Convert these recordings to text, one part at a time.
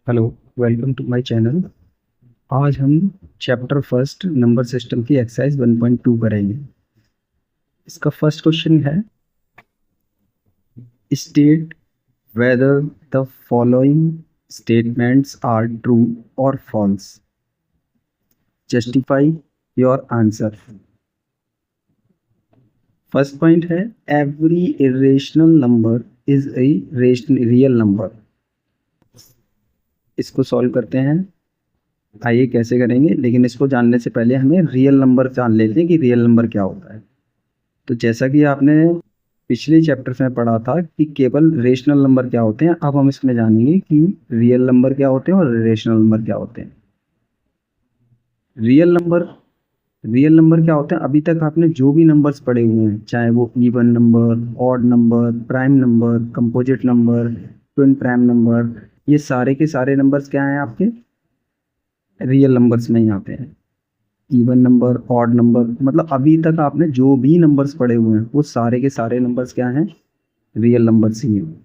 Hello, welcome to my channel. आज हम chapter first number system की एक्सरसाइज 1.2 करेंगे। इसका फर्स्ट क्वेश्चन है, state whether the following statements are true or false. Justify your answer. First point है, every irrational number is a real number. इसको solve करते हैं। आइए कैसे करेंगे, लेकिन इसको जानने से पहले हमें रियल नंबर जान लेते हैं कि रियल नंबर क्या होता है। तो जैसा कि आपने पिछले चैप्टर में पढ़ा था कि केवल रेशनल नंबर क्या होते हैं, अब हम इसमें जानेंगे कि रियल नंबर क्या होते हैं और रेशनल नंबर क्या होते हैं। रियल नंबर रियल नंबर क्या होते हैं, अभी तक आपने जो भी नंबर्स पढ़े हुए हैं, चाहे वो even number, odd number, prime number, composite number, twin prime number, ये सारे के सारे नंबर्स क्या हैं आपके रियल नंबर्स में ही आते हैं। इवन नंबर, ऑड नंबर, मतलब अभी तक आपने जो भी नंबर्स पढ़े हुए हैं वो सारे के सारे नंबर्स क्या हैं, रियल नंबर्स ही हैं।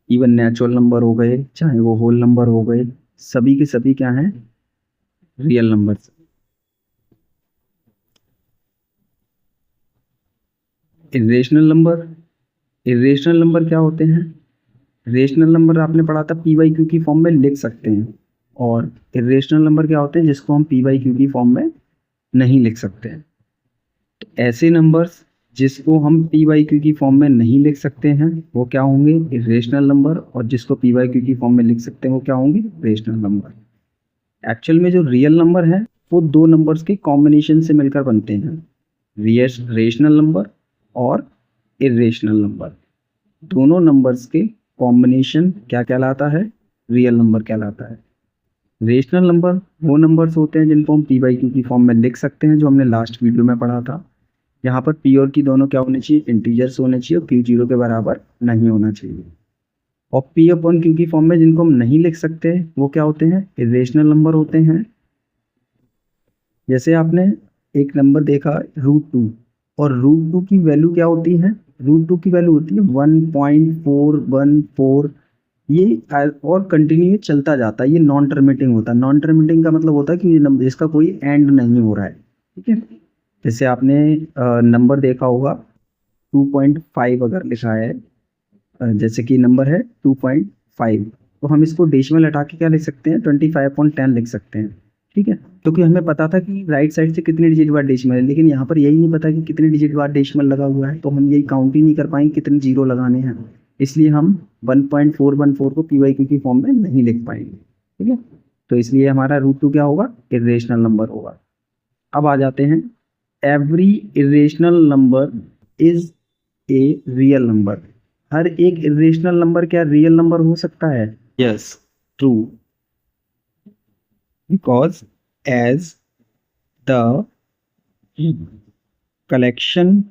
इवन नेचुरल नंबर हो गए, चाहे वो होल नंबर हो गए, सभी के सभी क्या हैं, real numbers. Irrational number, irrational number क्या होते हैं? रेशनल नंबर आपने पढ़ा था पी बाई क्यू की फॉर्म में लिख सकते हैं, और इरेशनल नंबर क्या होते हैं जिसको हम पी बाई क्यू की फॉर्म में नहीं लिख सकते हैं। तो ऐसे नंबर्स जिसको हम पी बाई क्यू की फॉर्म में नहीं लिख सकते हैं वो क्या होंगे, इरेशनल नंबर, और जिसको पी बाई क्यू की फॉर्म में लिख सकते हैं वो क्या होंगे, रेशनल नंबर। एक्चुअल में जो रियल नंबर है वो दो नंबर्स के कॉम्बिनेशन से मिलकर बनते हैं, रेशनल नंबर और इरेशनल नंबर। दोनों नंबर्स के कॉम्बिनेशन क्या कहलाता है, रियल नंबर कहलाता है। रेशनल नंबर वो नंबर्स होते हैं जिनको हम पी बाई क्यू की फॉर्म में लिख सकते हैं, जो हमने लास्ट वीडियो में पढ़ा था। यहाँ पर पी और की दोनों क्या होने चाहिए, इंटीजर्स होने चाहिए, और क्यू जीरो के बराबर नहीं होना चाहिए। और पी अपॉन क्यू की फॉर्म में जिनको हम नहीं लिख सकते वो क्या होते हैं, इरेशनल नंबर होते हैं। जैसे आपने एक नंबर देखा रूट 2, और रूट 2 की वैल्यू क्या होती है, रूट 2 की वैल्यू होती है 1.414। ये और कंटिन्यू चलता जाता है, ये नॉन टर्मिनेटिंग होता है। नॉन टर्मिनेटिंग का मतलब होता है कि ये नंबर इसका कोई एंड नहीं हो रहा है, ठीक है। जैसे आपने नंबर देखा होगा 2.5 अगर लिखा है, जैसे कि नंबर है 2.5, तो हम इसको डेसिमल हटा के क्या लिख सकते हैं, 25/10 लिख सकते हैं, ठीक है। क्योंकि हमें पता था कि राइट साइड से कितने डिजिट बाद डेसिमल है, लेकिन यहाँ पर यही नहीं पता कि कितने डिजिट बाद डेसिमल लगा हुआ है, तो हम यही काउंट ही नहीं कर पाएंगे कितने जीरो लगाने हैं। इसलिए हम 1.414 को पी वाई क्यू की फॉर्म में नहीं लिख पाएंगे, ठीक है। तो इसलिए हमारा रूट 2 क्या होगा, इरेशनल नंबर होगा। अब आ जाते हैं, every irrational number is a real number. हर एक इरेशनल नंबर क्या रियल नंबर हो सकता है? Yes, true, because as the collection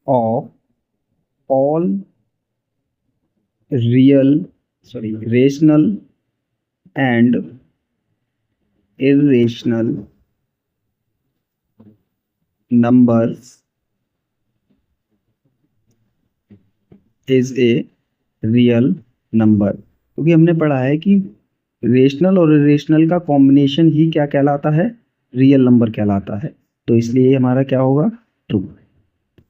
of all rational and irrational numbers is a real number। क्योंकि हमने पढ़ा है कि रेशनल और इरेशनल का कॉम्बिनेशन ही क्या कहलाता है, रियल नंबर कहलाता है। तो इसलिए हमारा क्या होगा, ट्रू।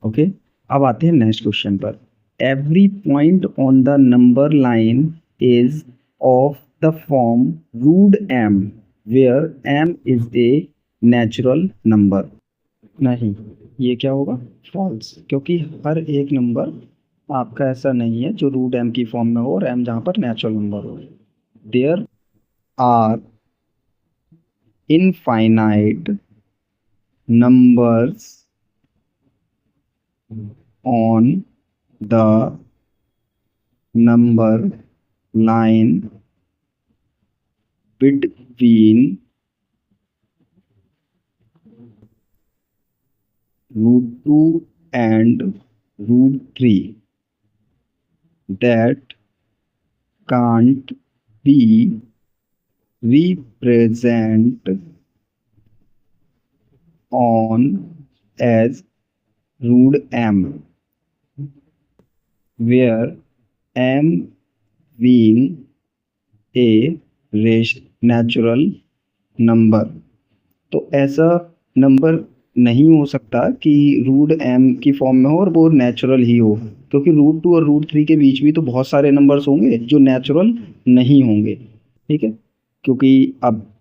ओके, अब आते हैं नेक्स्ट क्वेश्चन पर। Every point on the number line is of the form root m where m is a natural number. नहीं, ये क्या होगा, फॉल्स, क्योंकि हर एक नंबर आपका ऐसा नहीं है जो रूट एम की फॉर्म में हो और एम जहाँ पर नेचुरल नंबर हो। There are infinite numbers on the number line between root 2 and root 3 that can't be represented on as root m, where m being A natural number. तो ऐसा number नहीं हो सकता कि रूट एम की form में हो और वो नेचुरल ही हो, क्योंकि रूट 2 और रूट 3 के बीच भी तो बहुत सारे नंबर्स होंगे जो नेचुरल नहीं होंगे। ठीक है, क्योंकि अब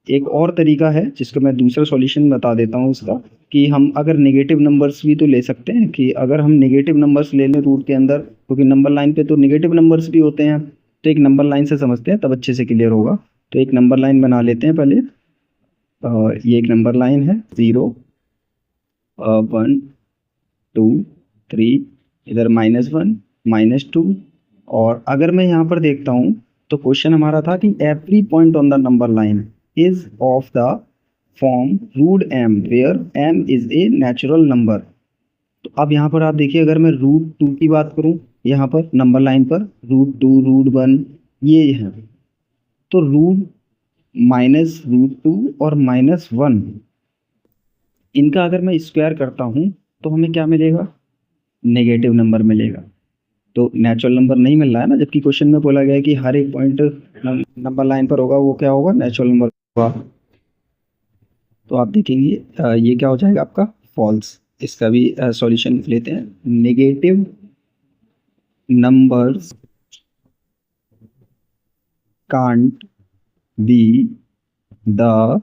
एक और तरीका है जिसका मैं दूसरा सॉल्यूशन बता देता हूँ इसका, कि हम अगर नेगेटिव नंबर्स भी तो ले सकते हैं, कि अगर हम नेगेटिव नंबर्स ले लें रूट के अंदर, क्योंकि नंबर लाइन पे तो नेगेटिव नंबर्स भी होते हैं। तो एक नंबर लाइन से समझते हैं तब अच्छे से क्लियर होगा। तो एक नंबर लाइन बना लेते हैं पहले। ये एक नंबर लाइन है, 0 1 2 3, इधर -1 -2। और अगर मैं यहाँ पर देखता हूँ तो क्वेश्चन हमारा था कि every point on the number line is of the form root m where m is a natural number. तो अब यहाँ पर आप देखिए, अगर मैं रूट 2 की बात करूँ, यहाँ पर नंबर लाइन पर रूट 2 रूट 1 ये है, तो -√2 और -1 इनका अगर मैं स्क्वायर करता हूँ तो हमें क्या मिलेगा? नेगेटिव नंबर मिलेगा। तो नेचुरल नंबर नहीं मिल रहा है ना, जबकि क्वेश्चन में बोला गया है कि हर एक पॉइंट नंबर लाइन पर होगा, वो क्या होगा? नेचुरल नंबर होगा। तो आप देखेंगे ये क्या हो जाएगा आपका? फॉल्स। इसका भी सॉल्यूशन लेते हैं। Negative numbers can't be the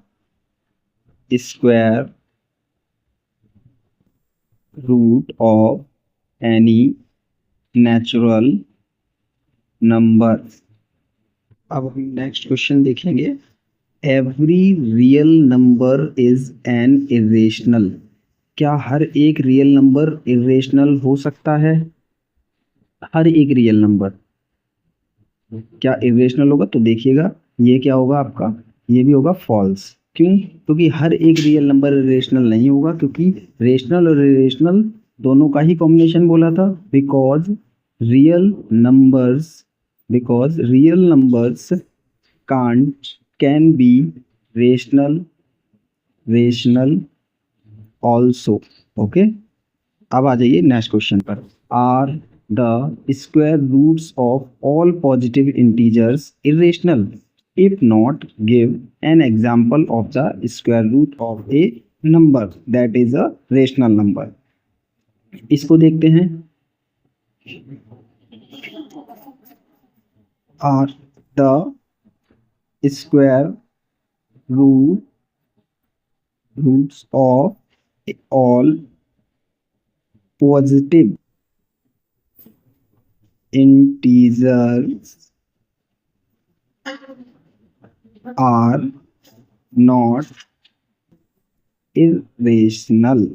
square root of any natural number. अब हम नेक्स्ट क्वेश्चन देखेंगे। Every real number is an irrational. क्या हर एक रियल नंबर इरेशनल हो सकता है? हर एक रियल नंबर क्या इरेशनल होगा? तो देखिएगा, ये क्या होगा आपका? ये भी होगा फॉल्स। क्यों? क्योंकि हर एक रियल नंबर इरेशनल नहीं होगा, क्योंकि रेशनल और इरेशनल दोनों का ही कॉम्बिनेशन बोला था। Real numbers because real numbers can be rational also. Okay, अब आ जाइए नेक्स्ट क्वेश्चन पर। Are the square roots of all positive integers irrational? If not, give an example of the square root of a number that is a rational number. इसको देखते हैं। Are the square roots of all positive integers are not irrational।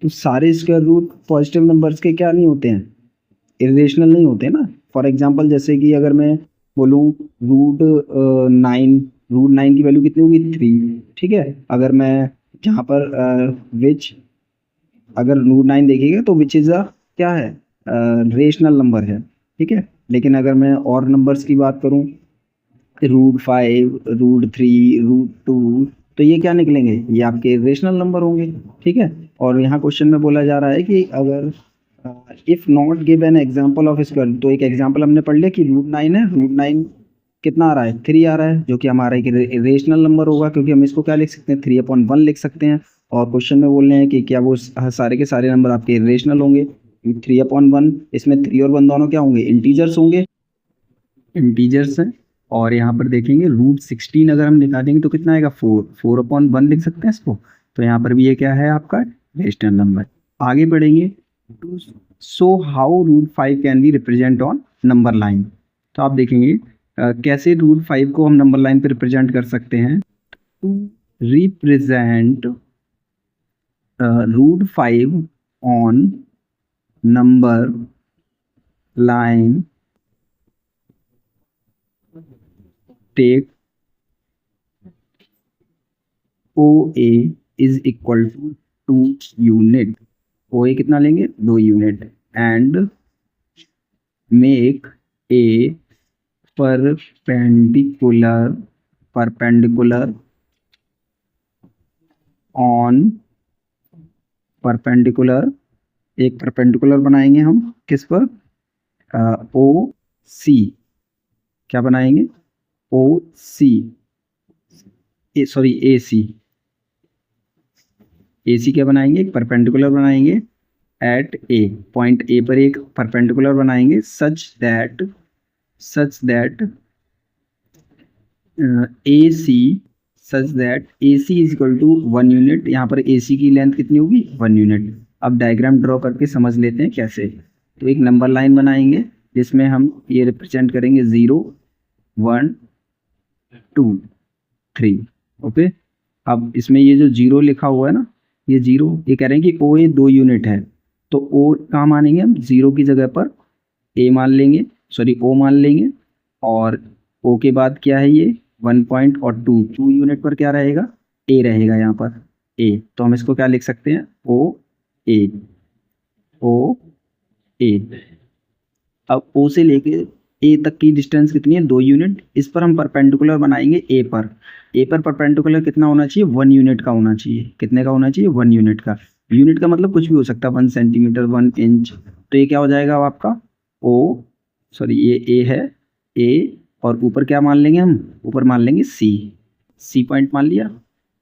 तो सारे square root positive numbers के क्या नहीं होते हैं? इरेशनल नहीं होते ना। फॉर एग्जांपल, जैसे कि अगर मैं बोलूँ रूट नाइन की वैल्यू कितनी होगी? 3। ठीक है, अगर मैं जहाँ पर अगर रूट 9 देखिएगा तो विच इज़ अ क्या है? रेशनल नंबर है। ठीक है, लेकिन अगर मैं और नंबर्स की बात करूँ, रूट 5 रूट 3 रूट 2, तो ये क्या निकलेंगे? ये आपके रेशनल नंबर होंगे। ठीक है, और यहाँ क्वेश्चन में बोला जा रहा है कि अगर if not give an example of square, तो एक एग्जाम्पल हमने पढ़ लिया कि रूट 9 है। रूट 9 कितना आ रहा है? 3 आ रहा है, जो कि हमारा एक रेशनल नंबर होगा, क्योंकि हम इसको क्या लिख सकते हैं? 3/1 लिख सकते हैं। और क्वेश्चन में बोल रहे हैं कि क्या वो सारे के सारे नंबर आपके रेशनल होंगे? 3/1, इसमें 3 और 1 दोनों क्या होंगे? इंटीजर्स होंगे। इंटीजर्स हैं। और यहाँ पर देखेंगे रूट 16 अगर हम निकालेंगे तो कितना आएगा? 4/1 लिख सकते हैं इसको। तो यहाँ पर भी ये क्या है आपका? Rational number. आगे बढ़ेंगे। To show how root 5 can be represent on number line. तो आप देखेंगे कैसे रूट 5 को हम नंबर लाइन पे रिप्रेजेंट कर सकते हैं। To represent root 5 on number line, take OA is equal to 2 unit. OA कितना लेंगे? 2 unit. And make a perpendicular on perpendicular, एक परपेंडिकुलर बनाएंगे हम किस पर? OC क्या बनाएंगे, ओ सी सॉरी ए सी, ए सी क्या बनाएंगे, एक परपेंडिकुलर बनाएंगे एट ए, पॉइंट ए पर एक परपेंडिकुलर बनाएंगे such that A C is equal to 1 unit. यहाँ पर ए सी की लेंथ कितनी होगी, 1 यूनिट। अब डायग्राम ड्रॉ करके समझ लेते हैं कैसे। तो एक नंबर लाइन बनाएंगे जिसमें हम ये रिप्रेजेंट करेंगे 0 1 2 3, ओके। अब इसमें ये जो 0 लिखा हुआ है ना, ये 0, ये कह रहे हैं कि ओ ए 2 यूनिट है, तो ओ कहाँ मानेंगे हम, 0 की जगह पर ए मान लेंगे, सॉरी ओ मान लेंगे, और ओ के बाद क्या है ये 1 पॉइंट और 2 यूनिट पर क्या रहेगा, ए रहेगा यहाँ पर ए। तो हम इसको क्या लिख सकते हैं, ओ ए। अब ओ से लेके ए तक की डिस्टेंस कितनी है, 2 यूनिट। इस पर हम परपेंडिकुलर बनाएंगे ए पर परपेंडिकुलर कितना होना चाहिए, 1 यूनिट का होना चाहिए। कितने का होना चाहिए, 1 यूनिट का। यूनिट का मतलब कुछ भी हो सकता है, 1 सेंटीमीटर, 1 इंच। तो ये क्या हो जाएगा अब आपका ये ए है, ए, और ऊपर क्या मान लेंगे हम, ऊपर मान लेंगे सी पॉइंट मान लिया।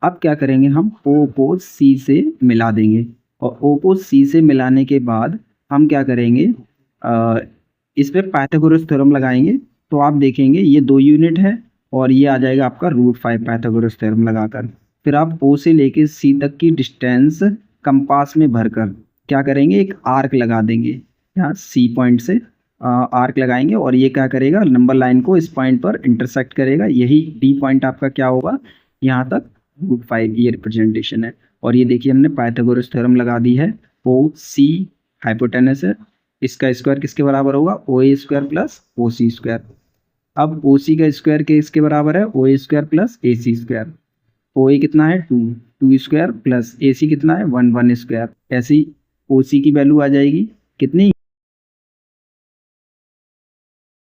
अब क्या करेंगे हम, ओ को सी से मिला देंगे, और ओ को सी से मिलाने के बाद हम क्या करेंगे, इस पे पाइथागोरस थ्योरम लगाएंगे। तो आप देखेंगे ये 2 यूनिट है और ये आ जाएगा आपका √5 पाइथागोरस थ्योरम लगाकर। फिर आप ओ से लेके सी तक की डिस्टेंस कंपास में भरकर क्या करेंगे, एक आर्क लगा देंगे। यहाँ सी पॉइंट से आर्क लगाएंगे और ये क्या करेगा, नंबर लाइन को इस पॉइंट पर इंटरसेक्ट करेगा। यही डी पॉइंट आपका क्या होगा, यहाँ तक √5 ये रिप्रेजेंटेशन है। और ये देखिए हमने पाइथागोरस थ्योरम लगा दी है। ओ सी हाइपोटेनस है, इसका स्क्वायर किसके बराबर होगा, ओ ए स्क्वायर प्लस ओ सी स्क्वायर। अब ओ सी का स्क्वायर किसके बराबर है, ओ ए स्क्वायर प्लस ए सी स्क्वायर। ओ ए कितना है 2 स्क्वायर प्लस ए सी कितना है 1 स्क्वायर। ऐसी ओ सी की वैल्यू आ जाएगी कितनी,